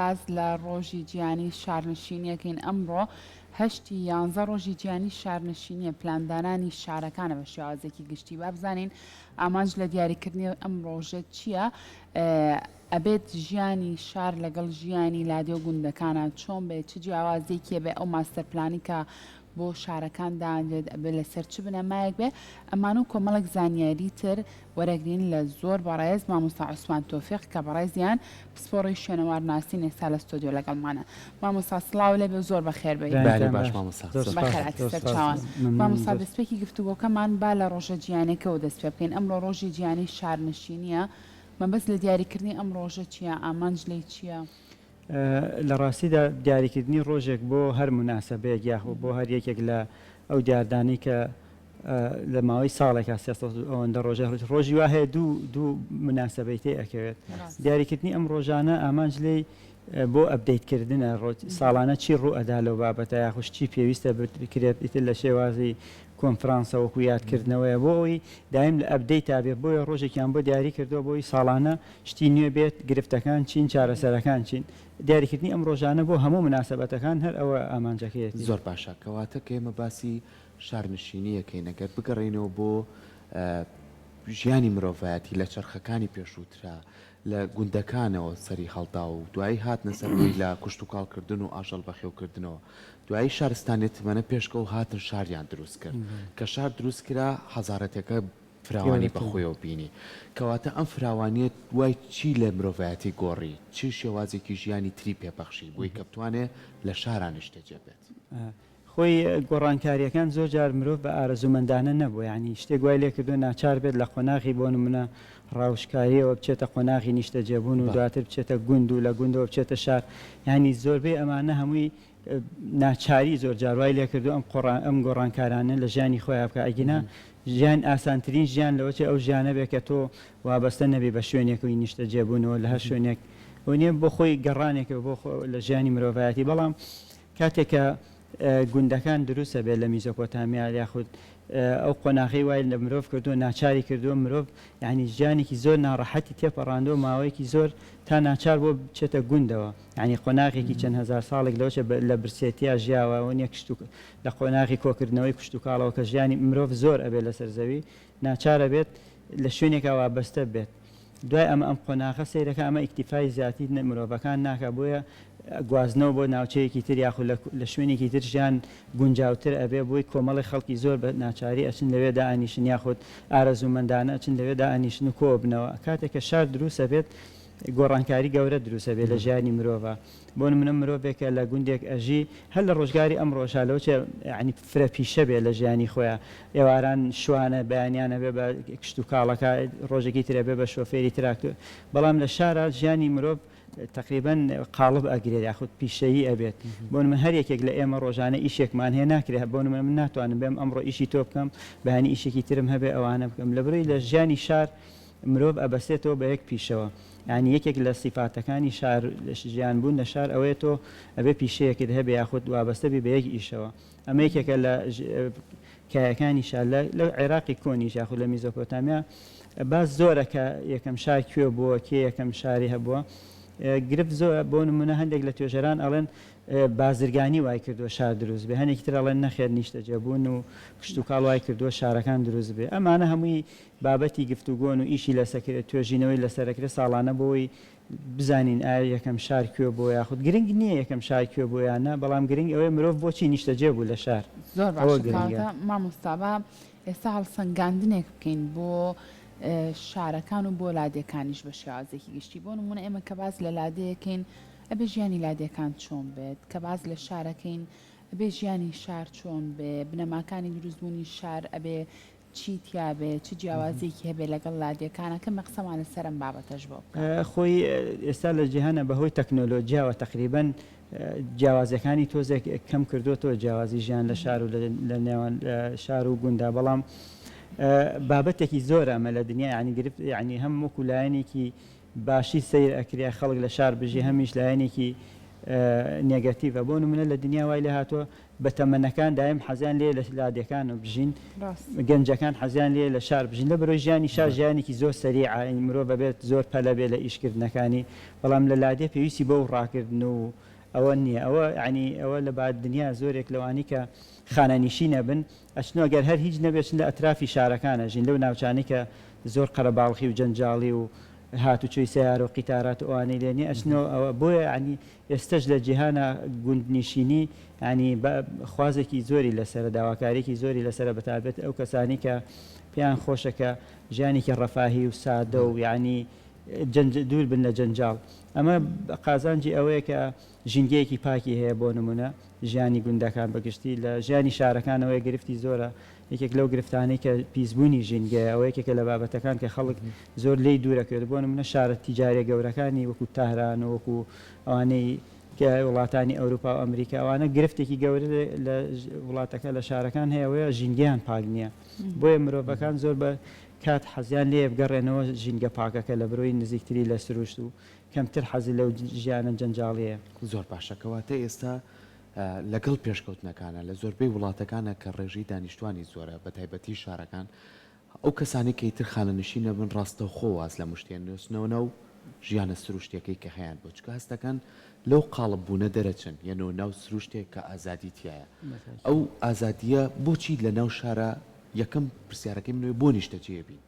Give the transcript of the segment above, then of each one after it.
باز لە ڕۆژی گیانی شارنشینیەکەین ئەمڕۆ هەشتی 11 ڕۆژی گیانی شارنشینیە پلاندانانی شارەکانە بە شێوازێکی گشتی با بزانین ئامانج لە دیاریکردنی ئەم ڕۆژە چییە؟ ئەبێت ژیانی شار لەگەڵ ژیانی لادێ و گوندەکانە چۆن بێت چ جیاوازێکیە بێ ئەو ماستەرپلانی کە بۆ شارەکاندانێت ئەبێ لەسەر چ بنەمایەک بێ ئەمان و کۆمەڵک زانیاری تر وەرەگرین لە زۆر بەڕێز مامۆستا عوسمان تۆفیق کە بەڕێزیان پسپۆڕی شوێنەوار ناسین ئێستا لە ستۆدیۆ لەگەڵمانە. مامۆستا سڵاو لێ بێ زۆر بەخێر بێت. باش مامۆستا بەخێراتی سەر چاوان. مامۆستا دەستپێکی گفتوگۆکەمان با لە ڕۆژە گیانەکەەوە دەست پێ بکەین. ئەمڕۆ ڕۆژی گیانی شارنشینیە مەبەست لە دیاریکردنی ئەم ڕۆژە چییە؟ ئامانج لێی چییە؟ لە ڕاستیدا دیاریکردنی ڕۆژێک بۆ هەر مناسبەیەک یاخۆ بۆ هەر یەکێک لە ئەو دیاردانی کە لە ماوەی ساڵێکا ئەوەندە ڕۆژی وا هەیە دوو مناسبەی تێ ئەکەوێت. دیاریکردنی ئەم ڕۆژانە ئامانج لێی بۆ ئەپدەیتکردنە ساڵانە چی ڕوو ئەدا لەو بابەتە یاخۆش چی پێویستە بکرێت ئیتر لە شێوازی کۆنفرانسە وەکو یادکردنەوەیە بۆ ئەوی دایم لە ئەپدەیت تابێت بۆیە ڕۆژێکیان بۆ دیاری کردەوە بۆی ساڵانە شتی نوێ بێت گرفتەکان چین چارەسەرەکان چین. دیاریکردنی ئەم ڕۆژانە بۆ هەموو مناسبەتەکان هەر ئەوە ئامانجەکەیەت. زۆر باشە کەواتە کە ئێمە باسی شارنشینیەکەی نەگەر بگەڕێنەوە بۆ ژیانی مرۆڤایەتی لە چرخەکانی پێشووترا لە گوندەکانەوە سەری هەڵدا و دوایی هاتنە سەروی لە کوشت و کاڵکردن و ئاژەڵ بەخێوکردنەوە دوایی شارستانێت منە پێشکە و هاتن شاریان دروست کرد کە شار دروست کرا هەزارەتەکە فراوانی بەخۆیەوە بینی کەواتە ئەم فراوانیت وای چی لە مرۆڤایەتی گۆڕی چی شێوازێکی ژیانی تری پێبەخشی بۆی کە بتوانێت لە شارانش تێجێبێت. خۆی گۆڕانکاریەکان زۆر جار مرۆڤ بە ئارەزومەندانە نەبوو ینی شتێک وای لێکردو ناچار بێت لە قۆناغی بۆ نمونە ڕاوشکاریەوە بچێتە قۆناغی نیشتە جێبوون و دواتر بچێتە گوند و لە گوندەوە بچێتە شار ینی زۆربەی ئەمانە هەمووی ناچاری زۆر جاروای لێکردو ئەم گۆڕانکارانە لە ژیانی خۆیان بکە ئەگینا ژیان ئاسانترین ژیان لەوەچێ ئەو ژیانە بێت کە تۆ وابەستە نەبێ بە شوێنێکەوەی نیشتە جێبوونەوە لە هەر شوێنێک نیە بۆ خۆی گەڕانێکە بۆ لە ژیانی مرۆڤایەتی بەڵام کاتێکە گوندەکان دروستە بێت لە میزۆپۆتامیا یاخود ئەو قۆناغی وای لە مرۆڤ کردو ناچاری کردووە مرۆڤ یعنی ژیانێکی زۆر ناڕەحەتی تێپەڕاندەوە ماوەیەکی زۆر تا ناچار بۆ بچێتە گوندەوە ینی قۆناغێکی چەند هزار ساڵێک لەوچە لە برسێتیا ژیاوە نیە لە قۆناغی کۆکردنەوەی کوشت و کاڵەوە کە ژیانی مرۆڤ زۆر ئەبێت لەسەر زەوی ناچارە بێت لە شوێنێکا وابەستە بێت. دوای ئەم قۆناغە سیرەکە ئەمە ئیکتیفای زیاتی مرۆڤەکان ناکە بۆیە گوازنەوە بۆ ناوچەیەکی تر یاخود لە شوێنێکی تر ژیان گونجاوتر ئەبێ بۆی کۆمەڵی خەڵکی زۆر بە ناچاری ئەچن لەوێدا ئانیشن یاخود ئارەزومەندانە ئەچن لەوێدا ئانیشن و کۆ بنەوە کاتێککە شار دروستە بێت گۆڕانکاری گەورە دروستە بێت لە ژیانی مرۆڤە بۆ منە مرۆڤێکە لە گوندێک ئەژی هەر لە ڕۆژگاری ئەم ڕۆژالەوە ینی فرە پیشە بێت لە ژیانی خۆیان ئێواران شوانە بەیانیانە بێ بە کشت و کاڵەکە ڕۆژێکی ترە بێ بە شۆفێری تراکتۆر بەڵام لە شارە ژیانی مرۆڤ تقریبا قاڵب ئەگرێت یاخود پیشەیی ئەبێت بۆ من هەر یەکێک لە ئێمە ڕۆژانە ئیشێکمان هەیە ناکرێت بۆ من ناتوانم بێم ئەمڕۆ ئیشی تۆ بکەم بەهانی ئیشێکی ترم هەبێ ئەوانە بکەم لە بڕی لە ژیانی شار مرۆڤ ئەبەستێتەوە بە یەک پیشەوە ینی یەکێک لە سیفاتەکانی شار ژیان بوون لە شار ئەوەیە تۆ ئەبێ پیشەیەکت هەبێ یاخود وابەستەبی بە یەک ئیشەوە ئەمە یەکێکە لە کایەکانی شار لە عێراقی کۆنیش یاخود لە میزۆپۆتامیا باز زۆرە کە یەکەم شار کوێ بووە کێ یەکەم شاری هەبووە گرفت زۆر بۆ نمونە هەندێک لە توێژەران ئەڵێن بازرگانی وای کردووە شار دروست بێ هەنێکی تر ئەڵێن نەخێر نیشتە جێبوون و کشت و کاڵ وای کردووە شارەکان دروست بێ ئەمانە هەمووی بابەتی گفتوگۆن و ئیشی لەسەکرێت توێژینەوەی لەسەرەکرێت ساڵانە بۆی بزانین ئایا یەکەم شار کوێ بۆ یاخود گرنگ نییە یەکەم شار کوێ بۆ یانە بەڵام گرنگ ئەوەی مرۆڤ بۆچی نیشتە جێبوو لە شار زۆر مامۆستابا ئێستا هەڵسەنگاندنێک بکەین بۆ شارەکان و بۆ لادێکانیش بە شێوازێکی گشتی بۆ نمونە ئێمە کە باز لە لادەیەکەین ئەبێ ژیانی لادێکان چۆن بێت کە باز لە شارەکەین ئەبێ ژیانی شار چۆن بێ بنەماکانی دروستبوونی شار ئەبێ چیتیا بێ چ جیاوازێکی هەبێ لەگەڵ لادێکانە کە مەقسەمانە سەرم بابەتەش بۆ خۆی ئێستا لە جیهانە بەهۆی تەکنۆلۆژیاوە تقریبەن جیاوازەکانی تۆزێک کەم کردوەوە جیاوازی ژیان لە شار و لە نێوان شار و گوندا بەڵام بابەتێکی زۆر ئەمە لە دنیا ینی گرفت ینی هەم وەکو لایەنێکی باشی سیر ئەکریا خەڵک لە شار بژی هەمیش لایەنێکی نێگەتیڤە بۆ نمونە لە دنیا وای لێ هاتووە بە تەمەنەکان دایم حەزیان لێ لە لادەکان و بژین گەنجەکان حەزیان لێ لە شار بژین لە بەرۆی ژیانی شار ژیانێکی زۆر سەریع مرۆڤ بەبێت زۆر پەلە بێ لە ئیشکردنەکانی بەڵام لە لادێ پێویستی بەو ڕاکردن و ئەوە نییە ئەوە ینی ئەوە لە بعد دنیا زۆرێک لەوانی کە خانەنیشی نەبن ئەچنەوە گەر هەر هیچ نەبێتن لە ئەطرافی شارەکانە ژین لەو ناوچانی کە زۆر قەرەباڵخی و جەنجاڵی و هاتوچۆی سیارە و قیتارات و ئەوانەی لێنی ئەچنەوە ئەوە بۆیە ینی ئێستش لە جیهانە گوندنیشینی ینی خوازێکی زۆری لەسەر داواکارێکی زۆری لەسرە بەتابێت ئەو کەسانی کە پێیان خۆشەکە ژیانێکی ڕەفاهی و سادە و ینی دوور بن لە جەنجاڵ ئەمە قازانجی ئەوەیە کە ژینگەیەکی پاکی هەیە بۆ نمونە ژیانی گوندەکان بەگشتی لە ژیانی شارەکانەوەی گرفتی زۆرە یەکێک لەو گرفتانەی کە پیسبوونی ژینگە ئەوە یەکێکە لە بابەتەکان کە خەڵک زۆر لی دوورەکرد بۆ نمونە شارە تیجارە گەورەکانی وەکو تاهران و وەکو ئەوانەی کە وڵاتانی ئەوروپا و ئەمریکا ئەوانە گرفتێکی گەورە لە وڵاتەکە لە شارەکان هەیەوەیە ژینگەیان پاک نییە بۆیە مرۆڤەکان زۆر بە کات حەزیان لێ بگەڕێنەوە ژینگە پاکەکە لە بڕۆی نزیکتری لە سروشت و کەمتر حەزی لەو ژیانە جەنجاڵیە زۆر باشەکەواتە ئێستا لەگەڵ پێشکەوتنەکانە لە زۆربەی وڵاتەکانە کە ڕێژی دانیشتوانی زۆرە بە تایبەتی شارەکان ئەو کەسانی کە ئیتر خانەنشینە بن ڕاستە خۆ واز لە مشتێن نووسنەوە و ژیانە سروشتەکەی کە هەیەیان بۆ چکە هەستەکان لەو قاڵب بوونە دەرەچن یەنەوە ناو سروشتێک کە ئازادی تایە ئەو ئازادیە بۆچی لە ناو شارە یەکەم پرسیارەکەی منوێ بۆ نیشتە جێبین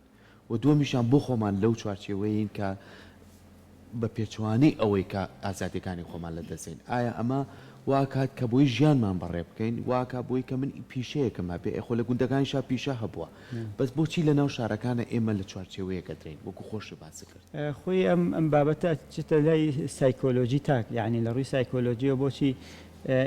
و دووەمیشان بۆ خۆمان لەو چوارچێوەیەین کە بە پێچوانی ئەوەی کە ئازادیەکانی خۆمان لە دەستین ئایا ئەمە واکات کە بۆی ژیانمان بەڕێ بکەین واکە بۆی کە من پیشەیەکەم هەبێ ئەخۆ لە گوندەکانیشا پیشە هەبووە بەس بۆچی لە ناو شارەکانە ئێمە لە چوارچێوەیەکە درین وەکو خۆش باس کرد خۆی ئەم بابەتە چتە لای سایکۆلۆژی تاک یعنی لە ڕووی سایکۆلۆژیەوە بۆچی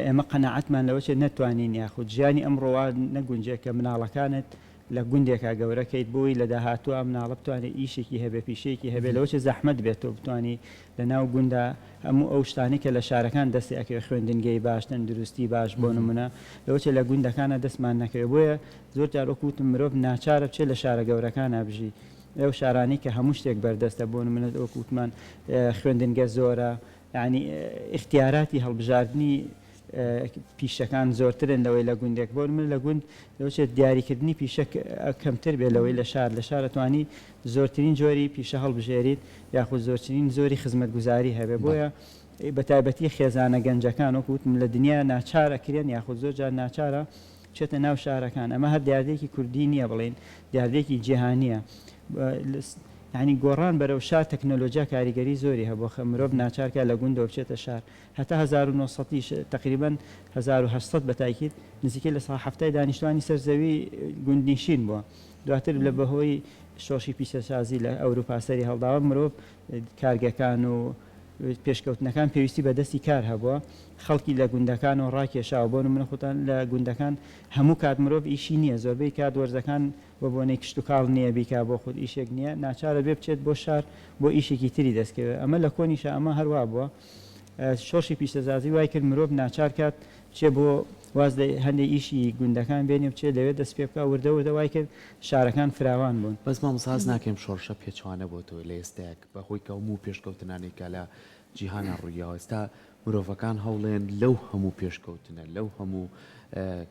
ئێمە قەنەعەتمان لەوەچێ نەتوانین یاخود ژیانی ئەمڕۆوا نەگونجێت کە مناڵەکانت لە گوندێکا گەورەکەیت بۆی لە داهاتوە ئەم ناڵە بتوانێت ئیشێکی هەبێ پیشەیەکی هەبێ لەوەچە زەحمەت بێتەوە بتوانانی لە ناو گوندا هەموو ئەو شتانی کە لە شارەکان دەستی ئەکەوێت خوێندنگەی باش تەندروستی باش بۆ نمونە لەوەچە لە گوندەکانە دەستمان نەکەوێت بۆیە زۆر جار وەکوتم مرۆڤ ناچارە بچێت لە شارە گەورەکانە بژی ئەو شارانی کە هەموو شتێک بەردەستە بۆ نمونە وەکوتمان خوێندنگە زۆرە ینی اختیاراتی هەڵبژاردننی پیشەکان زۆرترن لەوەی لە گوندێک بۆ من لە گوند لەوچێت دیاریکردنی پیشە کەمتر بێ لەوەی لە شارە توانی زۆرترین جۆری پیشە هەڵبژێریت یاخود زۆرترین زۆری خزمەت گوزاری هەبێ بۆیە بە تایبەتی خێزانە گەنجەکان وەکوتم لە دنیا ناچارەکرێن یاخود زۆر جار ناچارە بچێتە ناو شارەکان ئەمە هەر دیاردێکی کوردی نییە بڵێن دیاردێکی جیهانیە ینی گۆڕان بەرەو شار تەکنۆلۆژیا کاریگەری زۆری هەبوو خە مرۆڤ ناچارکە لە گوندەوە بچێتە شار هەتا 1970 تقریبا 1800 بەتایکیت نزیکە لە هەفتای دانیشتوانی سەرزەوی گوندنیشین بووە دواتر لە بەهۆی شۆشی پیسەسازی لە ئەوروپا سەری هەڵداوە مرۆڤ کارگەکان و پێشکەوتنەکان پێویستی بەدەستی کار هەبووە خەڵکی لە گوندەکان و ڕاکێشاوە بۆ منە خۆتان لە گوندەکان هەموو کات مرۆڤ ئیشی نییە زۆربەی کات وەرزەکان بۆ بۆنەی کشت و کاڵ نییە بیکا بۆ خودت ئیشێک نییە ناچارە بێ بچێت بۆ شار بۆ ئیشێکی تری دەستکەوێت ئەمە لە کۆنیشە ئەمە هەروە بووە شۆشی پیشەسازی وای کرد مرۆڤ ناچار کات بچێ بۆ واز هەندێک ئیشی گوندەکان بێنێ بچێت لەوێت دەست پێ بکە وردەوردە وای کرد شارەکان فراوان بوون بەس مامۆساز ناکەم شۆڕشە پێچوانە بۆ تۆ لە ئێستاک بەخۆی کە هەموو پێشکەوتنانێکە لە جیهانە ڕوویەوە ئێستا مرۆڤەکان هەوڵێن لەو هەموو پێشکەوتنە لەو هەموو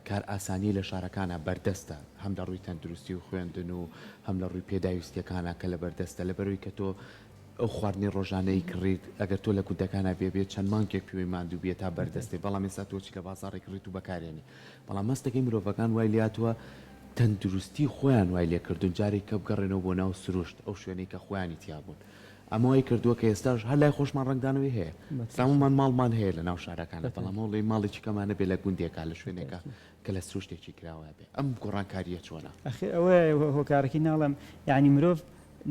کار ئاسانی لە شارەکانە بەردەستە هەم لە ڕووی تەندروستی و خوێندن و هەم لە ڕووی پێداویستیەکانە کە لە بەردەستە لە بەروی کە تۆ ئەو خواردنی ڕۆژانەی کڕیت ئەگەر تۆ لە گوندەکانە بێت چەند مانگێک پێوی ماندوو بێت تا بەردەستی بەڵام ئێستا تۆچی لە بازاڕێک کڕیت و بەکارێنی بەڵام مەستەکەی مرۆڤەکان وای لاتوە تەندروستی خۆیان وای لێکردون جارێک کە بگەڕێنەوە بۆ ناو سروشت ئەو شوێنەی کە خۆیانی تیابوون ئەمەوەی کردووە کە ئێستاش هەر لای خۆشمان ڕنگدانەوەی هەیە ساممان ماڵمان هەیە لە ناو شارەکانە بەڵامەوەڵی ماڵێکی کەمانە بێ لە گوندێکا لە شوێنێکە کە لە سروشتێکی کراوە بێ ئەم گۆڕانکاریە چۆنە ئەوە هۆکارێکی ناڵم یعنی مرۆڤ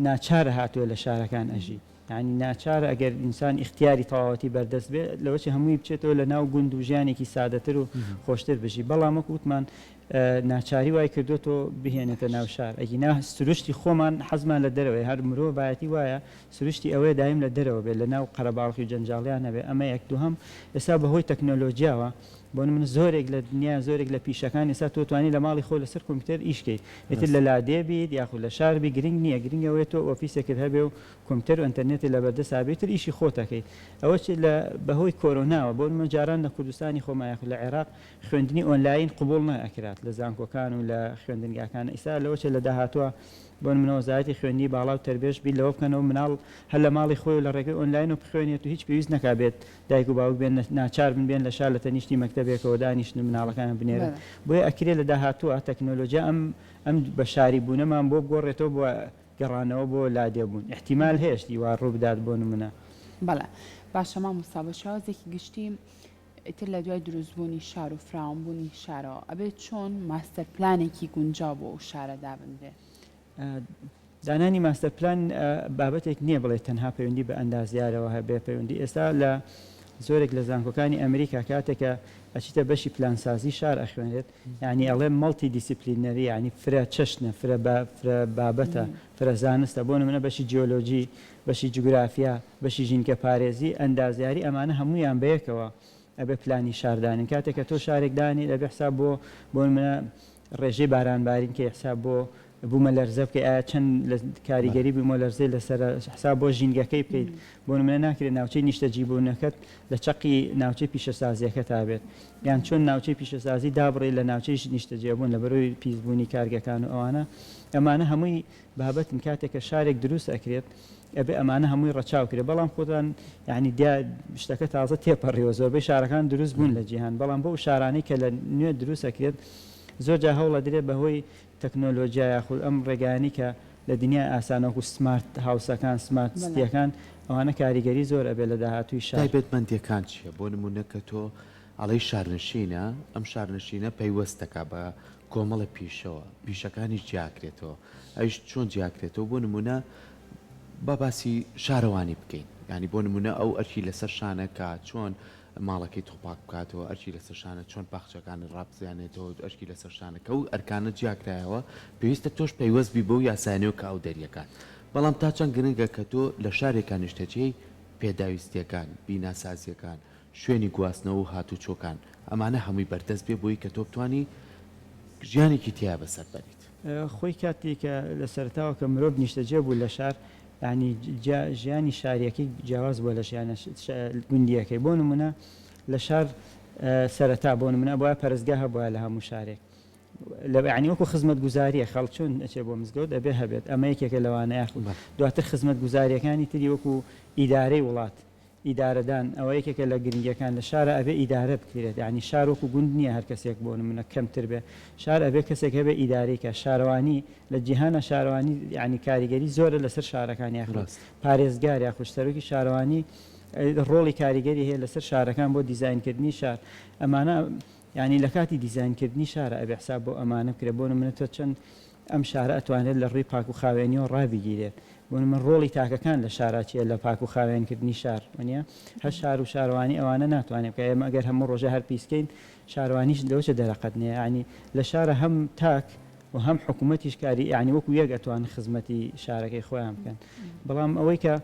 ناچارە هاتووە لە شارەکان ئەژی ینی ناچارە ئەگەر ئینسان اختیاری تەواوەتی بەردەست بێ لەوەچی هەمووی بچێتەوە لە ناو گوند و ژیانێکی سادەتر و خۆشتر بژی بەڵام وەکوتمان ناچاری وای کردوتۆ بهێنێتە ناو شار ئەگینا سروشتی خۆمان حەزمان لە دەرەوەی هەر مرۆڤ بایەتی وایە سروشتی ئەوەیە دایم لە دەرەوە بێت لە ناو قەرەباڵقی و جەنجاڵیان هەبێ ئەمە یەک دووهەم ئێستا بەهۆی تەکنۆلۆژیاوە بۆ من زۆرێک لە دنیا زۆرێک لە پیشەکان ئێستا تۆ توانی لە ماڵی خۆ لەسەر کۆمپیوتەر ئیشکەیت ئێتر لە لادێ بیت یاخود لە شاربی گرنگ نییە گرنگەوەی تۆ ئۆفیسێکت هەبێ و کۆمپیوتەر و ئینتەرنێتی لە بەردەست بێتتر ئیشی خۆتەکەیت ئەوە لە بەهۆی کۆرۆناوە بۆ من جاران لە کوردستانی خۆما یاخود لە عێراق خوێندنی ئۆنلاین قبول نەئەکرات لە زانکۆکان و لە خوێندنگاکان ئێستا لەوە لە داهاتوە بۆ منەوە وەزارەتی خوێندنی باڵا و تربێش بی لەوە بکەنەوە مناڵ هەر لە ماڵی خۆی و لە ڕێگەی ئۆنلاین و بخوێنێت و هیچ پێویست نەکابێت دایک و باوک بێن ناچار بن لە شار لە تەنیشتی مەکتەبێکەوە دانیشتن مناڵەکان بنێرن بۆیە ئەکرێ لە داهاتووە تەکنۆلۆژیا ئەم بە شاری بوونەمان بۆ بگۆڕێتەوە بۆ گەڕانەوە بۆ لادێبوون احتیمال هەیەشتی وا ڕوو بدات بۆ نمونە بەڵێ باشە مامۆستا بە شێوازێکی گشتی ئیتر لە دوای دروستبوونی شار و فراوانبوونی شارەوە ئەبێت چۆن ماستەر پلانێکی گونجاو بۆ ئەو شارە دابنرێ دانانی ماستەر پلان بابەتێک نییە بڵێ تەنها پەیوەندی بە ئەندازیارەوە هەبێ پەیوەندی ئێستا لە زۆرێک لە زانکۆکانی ئەمریکا کاتێکە ئەچیتە بەشی پلانسازی شار ئەخوێنێت یعنی ئەڵێ مەڵتی دیسیپلینەری ینی فرە چەشنە فرە بابەتە فرە زانستە بۆ نمونە بەشی جیۆلۆژی بەشی جوگرافیا بەشی ژینکە پارێزی ئەندازیاری ئەمانە هەمویان بەیەکەوە ئەبێ پلانی شاردانن کاتێککە تۆ شارێکدانی لەبێ حساب بۆ منە ڕێژەی بارانبارین کە حساب بۆ بوومە لەرزە بکە ئایا چەند لە کاریگەری بوومە لەرزەی لەسەر حساب بۆ ژینگەکەی بکەیت بۆ منە ناکرێت ناوچەی نیشتەجیبوونەکەت لە چەقی ناوچەی پیشەسازیەکە تابێت یان چۆن ناوچەی پیشەسازی دابڕێت لە ناوچەی نیشتەجێبوون لە بەرەوەی پیسبوونی کارگەکان و ئەمانە هەمووی بابەتن کاتێکە شارێک دروست ئەکرێت ئەبێ ئەمانە هەمووی ڕەچاوکرێت بەڵام خۆتان یعنی شتەکە تازە تێپەڕیەوە زۆربەی شارەکان دروست بوون لە جیهان بەڵام بۆ شارانەی کە لە نوێ دروست ئەکرێت زۆر جا هەوڵە درێت بەهۆی تەکنۆلۆژیا یاخود ئەم ڕێگانی کە لە دنیای ئاسانەوەکو سمارت هاوسەکان سمارت سیەکان ئەوانە کاریگەری زۆر ئەبێ لە داهاتووی شار تایبەتمەندیەکان چییە بۆ نمونە کە تۆ ئەڵەی شارنشینە ئەم شارنشینە پەیوەستەکە بە کۆمەڵە پیشەوە پیشەکانی جیاکرێتەوە ئەوش چۆن جیاکرێتەوە بۆ نمونە بە باسی شارەوانی بکەین ینی بۆ نمونە ئەو ئەرکی لەسەر شانەکە چۆن ماڵەکەی تۆپاک بکاتەوە ئەرکی لەسەر شانە چۆن باخچەکانی ڕابزیانێتەوە ئەرکی لەسەر شانەکە و ئەرکانە جیاکرایەوە پێویستە تۆش پەیوەستبی بۆ یاسانیۆ کە ئەو دەریەکان بەڵام تا چەند گرنگە کە تۆ لە شارێکان نیشتەجێی پێداویستیەکان بیناسازیەکان شوێنی گواستنەوە و هاتوچۆکان ئەمانە هەمووی بەردەست بێ بۆی کە تۆ بتوانی ژیانێکی تیا بەسەر بەریت خۆی کاتی کە لە سەرتاوە کە مرۆڤ نیشتەجێ بوو لە شار ینی ژیانی شاریەکەی جیاواز بۆ لە ژیانە گوندیەکەی بۆ نمونە لە شار سەرەتا بۆ نمونە بۆە پەرزگا هەبووە لە هەموو شارێک لە عنی وەکو خزمەت گوزاریە خەڵک چۆن ئەچێ بۆ مزگەوت ئەبێ هەبێت ئەمە یەکێکە لەوانە یاخود دواتر خزمەت گوزاریەکانی تری وەکو ئیدارەی وڵات ئیدارەدان ئەوە یەکێکە لە گرنگیەکان لە شارە ئەبێ ئیدارە بکرێت ینی شارۆکو گوند نییە هەر کەسێک بۆ نمونە کەمتر بێ شار ئەبێ کەسێک هەبێ ئیدارێکە شارەوانی لە جیهانە شارەوانی ینی کاریگەری زۆرە لەسەر شارەکان یاخود پارێزگار یا خوشتەرۆکی شارەوانی ڕۆڵی کاریگەری هەیە لەسەر شارەکان بۆ دیزاینکردنی شار ئەمانە ینی لە کاتی دیزاینکردنی شارە ئەبێ حساب بۆ ئەمانە بکرێت بۆ نمونە تۆ چەند ئەم شارە ئەتوانێت لە ڕووی پاک و خاوێنیەوە ڕابگیرێت بۆ من ڕۆڵی تاکەکان لە شاراچیە لە پاک و خاوێنکردنی شار وانە هەر شار و شارەوانی ئەوانە ناتوانێت کە ئێمە ئەگەر هەموو ڕۆژە هەر پیسکەین شارەوانیش لەوچە دەرەقەت نیە ینی لە شارە هەم تاک و هەم حکوومەتیش کاری یعنی وەکو یەک ئەتوان خزمەتی شارەکەی خۆیان بکەن بەڵام ئەوەی کە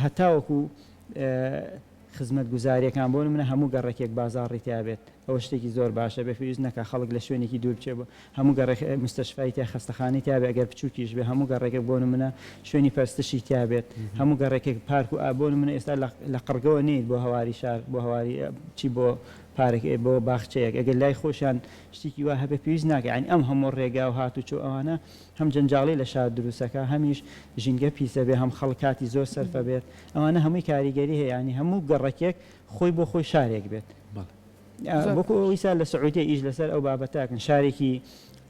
هەتاوەکو خزمەت گوزاریەکان بۆ منە هەموو گەڕێکێک بازاڕی تابێت ئەوە شتێکی زۆر باشە بە پێویست نەکە خەڵک لە شوێنێکی دوور بچێ بۆ هەموو گەڕێک مستەشفای تا خەستەخانەی تابێت ئەگەر بچووکیش بێ هەموو گەڕێکێک بۆ منە شوێنی پەرستشی تابێت هەموو گەڕێکێک پارک و ئابۆ منە ئێستا لە قڕگەوە نیت بۆ هەواری شار بۆ هەواری چی بۆ پارێک بۆ باخچەیەک ئەگەر لای خۆشیان شتێکی وا هەبێ پێویست ناکە ئەم هەموو ڕێگا و هاتوچۆ ئەوانە هەم جەنجاڵی لە شار دروستەکە هەمیش ژینگە پیسە بێ هەم خەڵکاتی زۆر سەرفە بێت ئەوانە هەمووی کاریگەری هەیە ینی هەموو گەڕێکێک خۆی بۆ خۆی شارێک بێت بۆکو ئەویسا لە سعودی ئیش لەسەر ئەو بابەتاکن شارێکی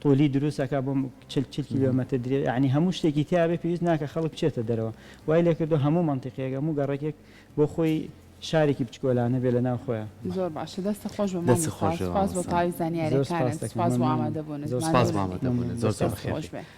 تۆلی دروستەکە بۆ 40 کیلۆمەتر درێ ینی هەموو شتێکی تیاابێ پێویست ناکە خەڵک بچێتە دەرەوە وای لێ کردو هەموو منتیقەیەک هەموو گەڕێکێک بۆ خۆی شارێکی بچکۆلانە بێ لە ناو خۆیان زۆر باشە دەستە خۆش بە سپاس بۆ تاوی زانیاریەکانت سپاس بۆ ئامادەبوونت زۆر سپاس بۆ ئامادەبوونت زۆر خۆش بێ